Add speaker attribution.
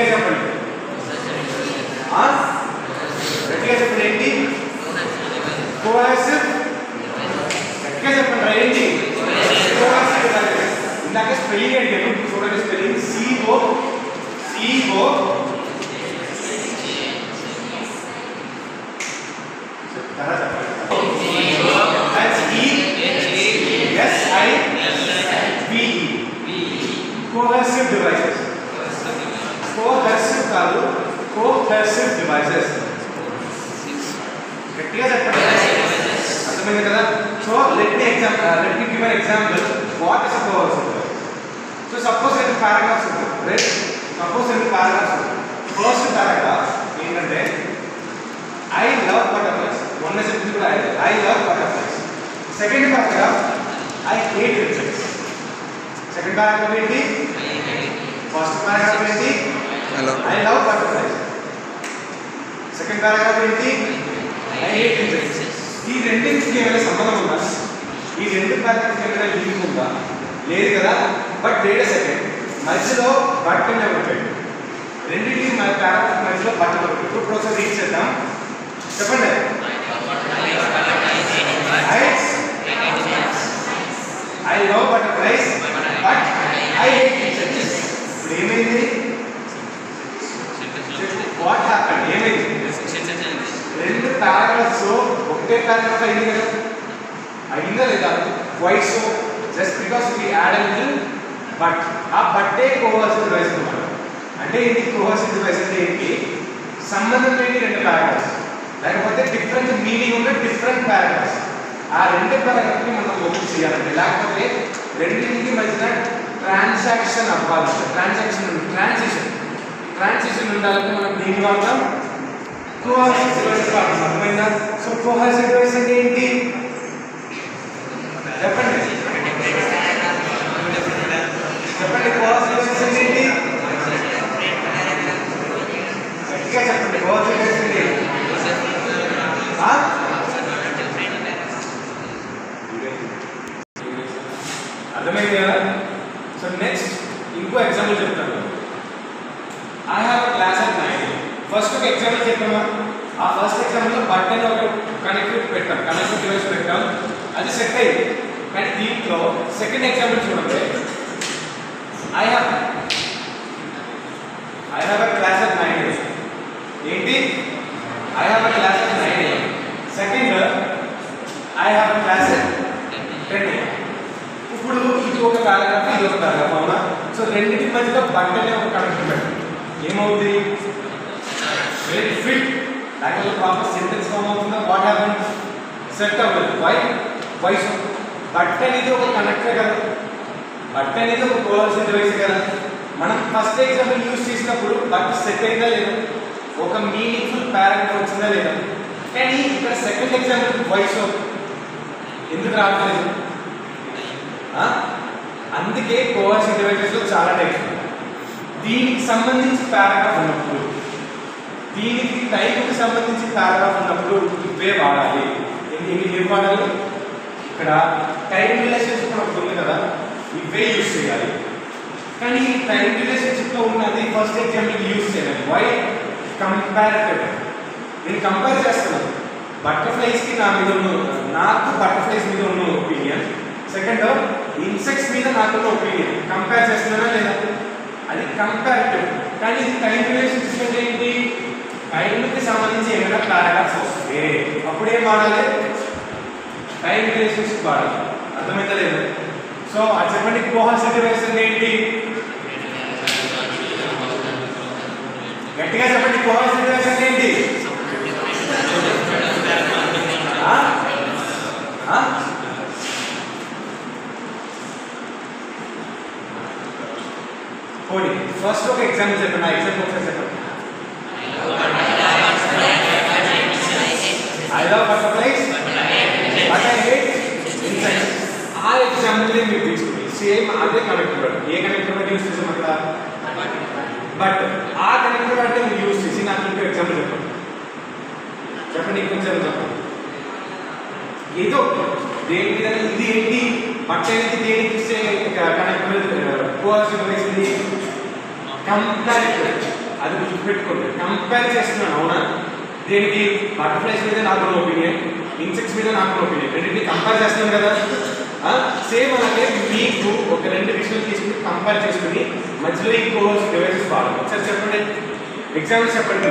Speaker 1: గట్టిగా చెప్పండి. గట్టిగా చెప్పండి. ఏంటి కోహెసివ్? గట్టిగా చెప్పండి. ఏంటి కోహెసివ్ డివైసెస్? ఇందాక స్పెల్లింగ్ అడిగాను, చూడండి స్పెల్లింగ్. CO చెప్తారా? చెప్పండి. Cohesive devices. కోహెసివ్ కాదు, కోహెసివ్ డివైసెస్. గట్టిగా చెప్పండి. అర్థమైంది కదా? So let me give an example. What is a cohesive device? So suppose in paragraphs ఉంది, right? Suppose in paragraphs ఉంది. First paragraph ఏంటంటే I love butterflies. One is కూడా I love butterflies. Second paragraph I hate insects. Second paragraph ఏంటి? First paragraph ఏంటి? I love butterflies. Second paragraph ఏంటి? I hate insects. ఈ రెండింటికి ఏమైనా సంబంధం ఉందా? ఈ రెండు పారాగ్రాఫ్కి ఏమైనా లింక్ ఉందా? లేదు కదా. బట్ వెయిట్ ఎ సెకండ్, మధ్యలో బట్ అనే ఉంటాయి. రెండింటికి మన పారాగ్రాఫ్ మధ్యలో బట్ ఉంటుంది. ఇప్పుడు ఒకసారి రీడ్ చేద్దాం. చెప్పండి. I love butterflies but I hate insects. ఇప్పుడు ఏమైంది? What happened? ఏమైంది? రెండు పారాగ్రాఫ్స్ ఒకటే పారాగ్రాఫ్ అయింది కదా. అయిందా లేదా? Quite so. Just because we add a little but. ఆ బట్టే కోహెసివ్ డివైస్ అన్నమాట. అంటే ఇది కోహెసివ్ డివైస్ అంటే ఏంటి? సంబంధం లేని రెండు పారాగ్రాఫ్స్, లేకపోతే డిఫరెంట్ మీనింగ్ ఉన్న డిఫరెంట్ పారాగ్రాఫ్స్. ఆ రెండు పారాగ్రాఫ్ని మనం ఓపెన్ చేయాలంటే, లేకపోతే రెండింటికి మధ్యన ట్రాన్సాక్షన్ అవ్వాలంటే, ట్రాన్సిషన్ ఉండాలంటే మనం దీని వాడతాం, కోహెసివ్ డివైస్ వాడతాం. అర్థమైందా? సో కోహెసివ్ డివైస్ అంటే ఏంటి చెప్పండి. చెప్పండి. కోహెసివ్ డివైస్ అంటే ఏంటి? గట్టిగా చెప్పండి. కోహెసివ్ డివైస్ అంటే ఏంటి? అర్థమైంది కదా? సో నెక్స్ట్ ఇంకో ఎగ్జాంపుల్ చెప్తాను. I have a class at 9. First ఒక ఎగ్జాంపుల్ చెప్పామా? ఆ ఫస్ట్ ఎగ్జాంపుల్లో బటన్ ఒక కనెక్టివ్ డివైస్ పెట్టాం, అది సెట్ అయింది. కానీ దీంట్లో సెకండ్ ఎగ్జాంపుల్ చూడండి. I have a class at 9 AM. ఏంటి? I have a class at 9 AM. Second I have a class at 10 AM. ఇప్పుడు ఇది ఒక పారాగ్రాఫ్, ఇది ఒక పారాగ్రాఫ్, అవునా? సో రెండింటి మధ్యలో బట్టనే ఒక కనెక్ట్ పెట్టండి. ఏమవుతుంది? Very fit. లేకపోతే ప్రాపర్ సెంటెన్స్ ఫామ్ అవుతుందా? What happen? సెట్ అవ్వదు. Why so? బట్ అనేది ఒక కనెక్టర్ కదా, బట్ అనేది ఒక కోహెసివ్ డివైస్ కదా. మనం ఫస్ట్ ఎగ్జాంపుల్ యూజ్ చేసినప్పుడు బట్ సెట్ అయిందా లేదా, ఒక మీనింగ్ఫుల్ పారాగ్రాఫ్ వచ్చిందా లేదా. కానీ ఇక్కడ సెకండ్ ఎగ్జాంపుల్ వై సో ఎందుకు రావట్లేదు? అందుకే కోహెసివ్ డివైసెస్లో చాలా టైప్స్. దీనికి సంబంధించి పారాగ్రాఫ్ ఉన్నప్పుడు, దీనికి టైప్కి సంబంధించి పారాగ్రాఫ్ ఉన్నప్పుడు ఇవే వాడాలి. ఏం వాడాలి? ఇక్కడ టైం రిలేషన్షిప్ ఒకటి ఉంది కదా, ఇవే యూజ్ చేయాలి. కానీ టైం రిలేషన్షిప్లో ఉన్నది ఫస్ట్ ఎగ్జాంపుల్ యూజ్ చేయాలి. వై? కంపారిటివ్. నేను కంపేర్ చేస్తున్నాను బటర్ఫ్లైస్కి నాకు బటర్ఫ్లైస్ మీద ఉన్న ఒపీనియన్, సెకండ్ ఇన్సెక్ట్స్ మీద నాకున్న ఒపీనియన్ కంపేర్ చేస్తున్నానా లేదా, అది కంపారిటివ్. కానీ ఇది టైం రిలేషన్షిప్ అంటే ఏంటి? టైంకి సంబంధించి ఏమైనా పారాగ్రాఫ్స్ వస్తే అప్పుడు ఏం వాడాలి? టైం రిలేషన్షిప్ వాడాలి. అర్థమైతే లేదు? సో అది చెప్పండి. కోహెసివ్ డివైస్ అంటే ఏంటి? గట్టిగా చెప్పండి. కోహెసివ్ డివైస్ అంటే ఏంటి? పోనీ ఫస్ట్ ఒక ఎగ్జాంపుల్ చెప్పండి. ఆ ఎగ్జాంపుల్ ఒకసారి చెప్పండి. I love butterflies but I hate insects. ఆ ఎగ్జాంపుల్ మీరు తీసుకుని సేమ్ అదే కనెక్టర్, ఏ కనెక్టర్ యూజ్ చేసాం అక్కడ? బట్ ఆ కనెక్టర్ అంటే మీరు యూజ్ చేసి నాకు ఇంకో ఎగ్జాంపుల్ చెప్పండి. ఇంకో ఎగ్జాంపుల్ చెప్పండి. ఏదో దేని మీద ఇది ఏంటి? బట్ అనేది దేనికి ఇస్తే కనెక్టర్ కోహెసివ్ డివైస్ ఇది? కంపారిటివ్. అది గుర్తుపెట్టుకోండి. కంపేర్ చేస్తున్నాను, అవునా? దేనికి? బటర్ఫ్లైస్ మీద నాకు ఒపీనియన్, ఇన్సెక్ట్స్ మీద నాకు ఒపీనియన్, రెండింటిని కంపేర్ చేస్తున్నాను కదా. సేమ్ అలాగే మీకు ఒక 2 విషయాలు తీసుకుని కంపేర్ చేసుకుని మధ్యలో ఈ కోర్స్ డివైసెస్ వాడాలి. ఒకసారి చెప్పండి, ఎగ్జాంపుల్స్ చెప్పండి.